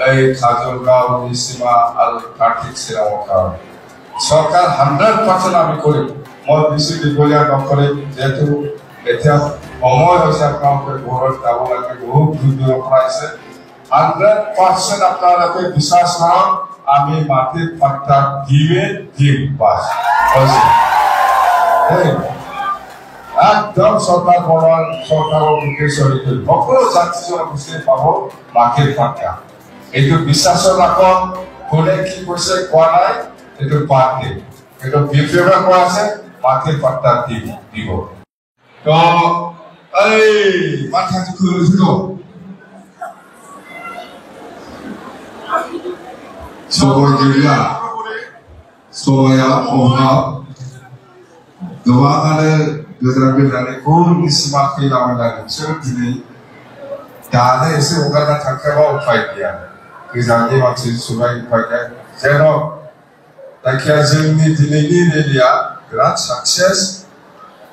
এই খাজলগাঁও নিসীমা আৰু কাৰ্তিক শ্ৰীৰামৰ কাৰণে চৰকাৰ 100% আমি কৰিম মই বেছি দীঘলীয়া নকৰিম যেহেতু এতিয়া সময় হৈছে আপোনালোকে ঘৰত যাব লাগে বহুত দূৰৰ পৰা আহিছে 100% আপোনালোকে বিশ্বাস কৰক আমি মাটিৰ পাত্তা দিম বাছ হৈছে একদম সরকারের উদ্দেশ্য সকল জাতি জনগোষ্ঠী পাব মাটির পাত্তা এইটো বিশ্বাস রাখক কোনে কি কৈছে কোৱা নাই এইটো বাদ দিম এইটো বিপ্লৱ কোৱা আছে মাটির পাত্তা দিব তো এই মাথাটো খুলিছো Soalnya, soalnya orang doa ada beberapa dari pun disemakai lawan dari cerita dah ese orang nak cakap apa upaya dia, kerana macam surai upaya, jadi tak kira jenis ini dia berat sukses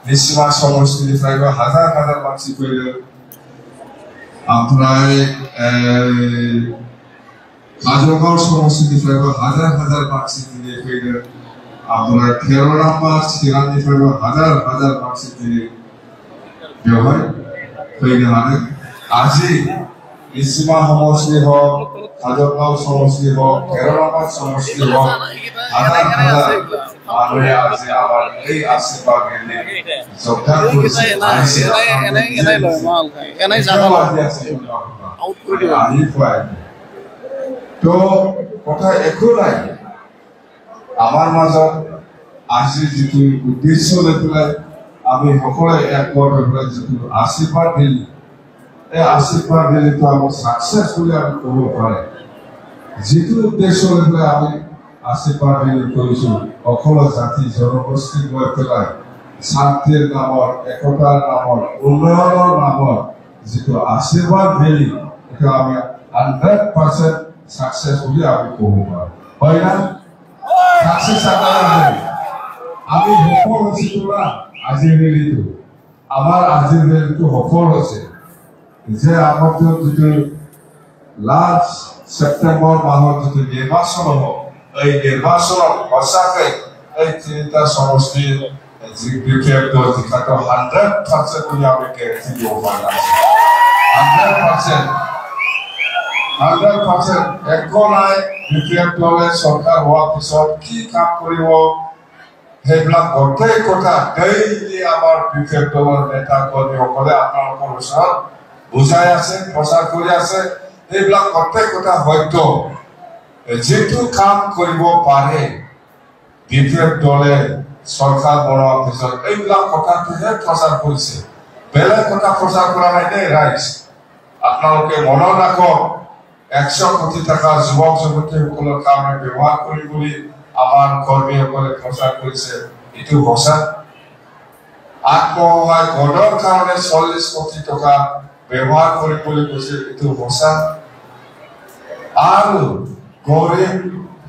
disema somos di fragor hazar macam itu, antara খাজলগাঁও সমষ্টিনিफ्राय হাজার মানসি দিনে फैदों আমরা 13 নম্বর সিরাজনিफ्राय হাজার মানসি দিনে बेवहाय फैनो हादों আজি নিসীমা সমষ্টি হোক খাজলগাঁও সমষ্টি হোক 13 নম্বর সমষ্টি হোক হাজার মানুহে আজি আমার এই আশীর্বাদ নিয়ে যোগদান করেছে এনাই লয় মাল খায় এনাই জানা আউট করে দিবা তো কথা একো নাই আমার মাজত আজি যেটো উদ্দেশ্য লৈ পেলাই আমি সকলোৱে একমত হৈ পেলাই যেটো আশীৰ্বাদ দিল এই আশীৰ্বাদ দিলে তো আমি সাকসেস বুলি আমি ক'ব পাৰে যেটো উদ্দেশ্য লৈ পেলাই আমি আশীৰ্বাদ দিল কৰিছো সকলো জাতি জনগোষ্ঠী লৈ পেলাই শান্তিৰ নামত একতাৰ নামত উন্নয়নৰ নামত যেটো আশীৰ্বাদ দিল এটা আমি 100% successfully আমি কব পাৰো হয় না সাকসেস আকাৰে আমি সফল হইছি তোৰা আজিৰ ৰেলীটো আমাৰ আজিৰ ৰেলীটো সফল হৈছে যে আমাৰ যেটো লাষ্ট সেপ্টেম্বৰ মাহত যেটো নিৰ্বাচন হ'ব এই নিৰ্বাচনত সঁচাকৈ এই তিনিটা সমষ্টিৰ বিপক্ষে জিকাটো 100% বুলি আমি গেৰেণ্টি দিব পাৰিম 100% একো নাই বিপক্ষে দলে চৰকাৰ হোৱাৰ পিছত কি কাম কৰিব সেইবিলাক গোটেই কথা ডেইলি আমাৰ বিপক্ষে দলৰ নেতা কৰ্মীসকলে আপোনালোকৰ ওচৰত বুজাই আছে প্ৰচাৰ কৰি আছে এইবিলাক গোটেই কথা সত্য যেটো কাম কৰিব পাৰে বিপক্ষে দলে চৰকাৰ বনোৱাৰ পিছত এইবিলাক কথাটোহে প্ৰচাৰ কৰিছে বেলেগ কথা প্ৰচাৰ কৰা নাই দেই ৰাইজ আপোনালোকে মনত ৰাখক 100 কোটি টাকা যুৱক যুৱতীসকলৰ কাৰণে ব্যৱহাৰ কৰি বুলি আমাৰ কৰ্মীসকলে প্ৰচাৰ কৰিছে এটো সঁচা আত্মসহায়ক গোটৰ কাৰণে 40 কোটি টকা ব্যৱহাৰ কৰি বুলি কৈছে এটো সঁচা আৰু গৰীব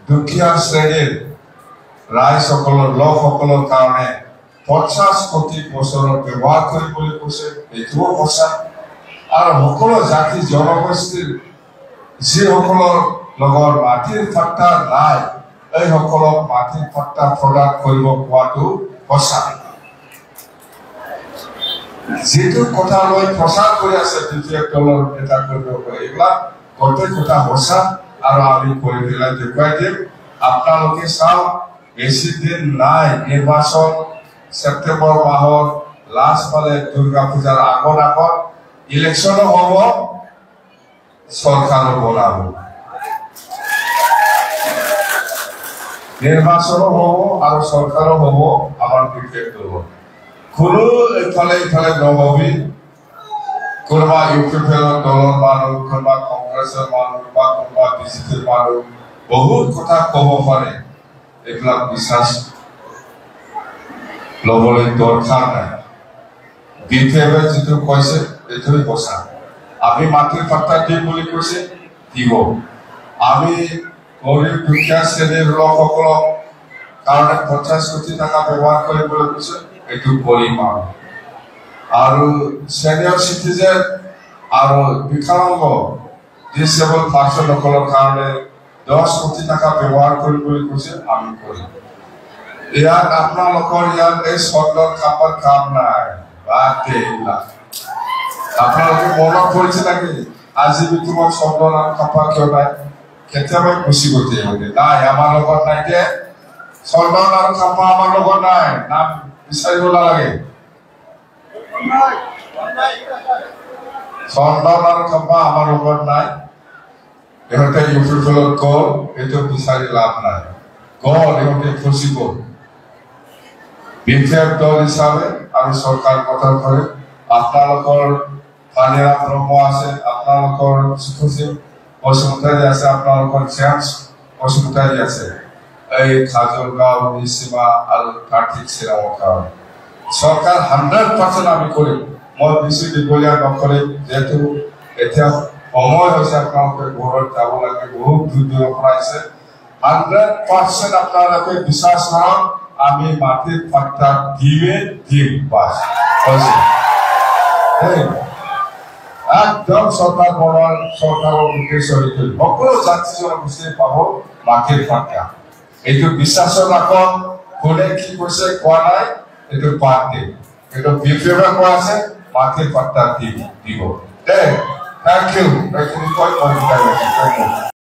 দুখীয়া শ্ৰেণীৰ ৰাইজসকলৰ লোকসকলৰ কাৰণে 50 কোটি বছৰত ব্যৱহাৰ কৰি বুলি কৈছে এটো সঁচা আৰু সকলো জাতি জনগোষ্ঠীৰ যিসকলৰ লগৰ মাটিৰ পাত্তা নাই এই সকলক মাটিৰ পাত্তা প্ৰদান কৰিব কোৱাটো সঁচা যেটো কথা লৈ প্ৰচাৰ কৰি আছে বিজেপি দলৰ নেতা কৰ্মীসকলে এইবিলাক গোটেই কথা সঁচা আৰু আমি কৰি পেলাই দেখুৱাই দিম আপোনালোকে চাওক বেছি দিন নাই নিৰ্বাচন সেপ্টেম্বৰ মাহত লাষ্ট ফালে দুৰ্গা পূজাৰ আগত ইলেকশ্যন হ'ব সৰকাৰ বলাবো নিৰ্বাচন হব আৰ সৰকাৰ হব আমাৰ বিপক্ষে দল কোনো এফালে নহবি কোনোবা ইউপিএফএলৰ দলৰ মানুহ কোনোবা কংগ্ৰেছৰ মানুহ বা কোনোবা বিজেপিৰ মানুহ বহুত কথা ক'ব পাৰে এইবিলাক বিশ্বাস ল'বলৈ দৰকাৰ নাই বিপক্ষে যেটো কৈছে এইটোৱে সঁচা আমি মাটিৰ পাত্তা দিম বুলি কৈছে দিব আমি গৰীব দুখীয়া শ্ৰেণীৰ লোকসকলক কাৰণে 50 কোটি টাকা ব্যৱহাৰ কৰিবলৈ কৈছে এইটো কৰিম আৰু সিনিয়ৰ সিটিজেন আৰু বিকলাঙ্গ ডিসেবল পাৰ্সনসকলৰ কাৰণে 10 কোটি টাকা ব্যৱহাৰ কৰিবলৈ কৈছে আমি কৰিম ইয়াত আপোনালোকৰ ইয়াত এই চৰকাৰ কামৰ কাম নাই বাদে আপোনালোকে মনত কৰিছে নেকি আজি বিতুমত চৰকাৰ কাপা কিয় নাই কেতিয়াবা খুশি কৰিছে নাই আমাৰ লগত নাই যে চৰকাৰ কাপা আমাৰ লগত নাই নাম বিচাৰিব নালাগে চৰকাৰ কাপা আমাৰ লগত নাই ইহঁতে ইউটিউবত গ'ল এইটো বিচাৰি লাভ নাই গ'ল ইহঁতে খুশি গ'ল বিজেপি দল হিচাপে আৰু চৰকাৰ গঠন কৰে আপোনালোকৰ পানীৰা ব্ৰহ্ম আছে আপোনালোকৰ সুখসিং বসুমতাৰী আছে আপোনালোকৰ জেমছ বসুমতাৰী আছে এই খাজলগাঁও নিচিমা আৰু কাৰ্তিক শ্ৰীৰামৰ কাৰণে চৰকাৰ 100% আমি কৰিম মই বেছি দীঘলীয়া নকৰিম যেহেতু এতিয়া সময় হৈছে আপোনালোকে ঘৰত যাব লাগে বহুত দূৰ পৰা আহিছে 100% আপোনালোকে বিশ্বাস কৰক আমি মাটিৰ পাত্তা দিম বাস একদম চৰকাৰ বনোৱাৰ চৰকাৰৰ উদ্দেশ্য সকলো জাতি জনগোষ্ঠীয়ে পাব মাটিৰ পাত্তা এইটো বিশ্বাসৰ ৰাখক কোনে কি কৈছে কোৱা নাই এইটো বাদ দিম এইটো বিপ্লৱে কোৱা আছে মাটিৰ পাত্তা দিব থেংক ইউ